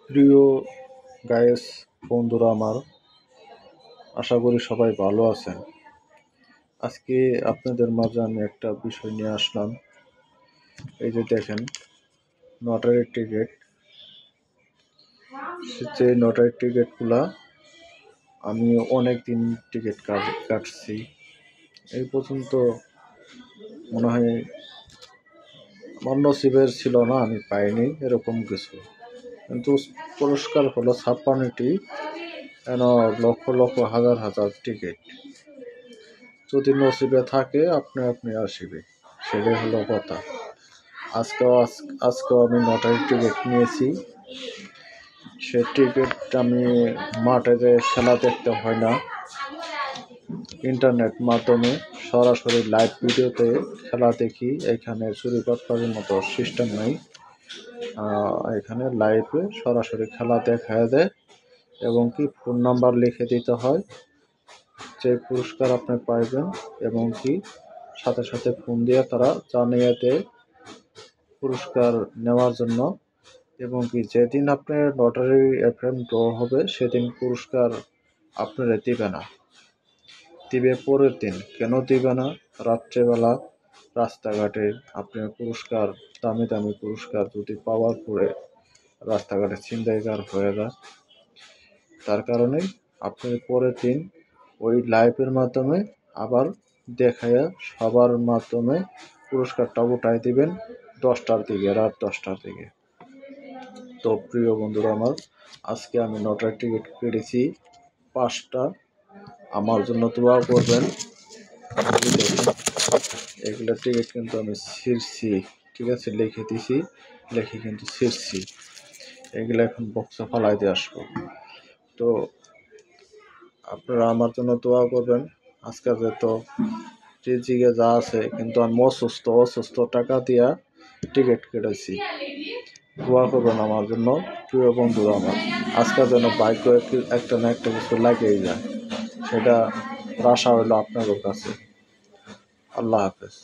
প্রিয় গায়েস বন্ধুরা আমার, আশা করি সবাই ভালো আছেন। আজকে আপনাদের মাঝে আমি একটা বিষয় নিয়ে আসলাম। এই যে দেখেন, লটারির টিকিট। যে লটারির টিকিটগুলা আমি অনেক দিন টিকিট কাটছি। এই পর্যন্ত মনে হয় আমার নসিবের ছিল না, আমি পাইনি এরকম কিছু। কিন্তু পুরস্কার হলো 56টি, লক্ষ লক্ষ হাজার হাজার টিকিট। যদি নসিবে থাকে আপনি আসিবে, সেটাই হলো কথা। আজকেও আমি লটারির টিকিট নিয়েছি। সে টিকিট আমি মাঠে যে খেলা দেখতে হয় না, ইন্টারনেট মাধ্যমে সরাসরি লাইভ ভিডিওতে খেলা দেখি। এখানে চুরি বাটপারের মতো সিস্টেম নাই। এখানে লাইভে সরাসরি খেলা দেখায় দেয় এবং কি ফোন নাম্বার লিখে দিতে হয় যে পুরস্কার আপনি পাইবেন, এবং কি সাথে সাথে ফোন দিয়ে তারা জানিয়ে দেয় পুরস্কার নেওয়ার জন্য। এবং কি যেদিন আপনার লটারি এফএম ড্র হবে সেদিন পুরস্কার আপনারা দিবে না, দিবে পরের দিন। কেন দিবে না? রাত্রেবেলা রাস্তাঘাটে আপনি পুরস্কার, দামি দামি পুরস্কার যদি পাওয়ার পরে রাস্তাঘাটে ছিনতাইকার হয়ে যায়, তার কারণে আপনি পরের দিন ওই লাইভের মাধ্যমে আবার দেখাইয়া সবার মাধ্যমে পুরস্কারটা উঠাই দিবেন 10টার দিকে, রাত 10টার দিকে। তো প্রিয় বন্ধুরা আমার, আজকে আমি লটারির টিকিট কেটেছি 5টা। আমার জন্য দোয়া করবেন। এগুলো টিকিট কিন্তু আমি ছিঁড়ছি, ঠিক আছে, লিখে দিছি, লিখে কিন্তু ছিঁড়ছি। এগুলো এখন বক্সে ফালাই দিয়ে আসবো। তো আপনারা আমার জন্য দোয়া করবেন। আজকে যেহেতু রিজিকে যা আছে, কিন্তু আমি অসুস্থ টাকা দিয়া টিকিট কেটেছি। দোয়া করবেন আমার জন্য প্রিয় বন্ধুরা আমার। আজকে যেন ভাগ্য একটা না একটা কিছু লাগেই যায়, সেটা আশা হইল আপনাদের কাছে। আল্লাহ হাফেজ।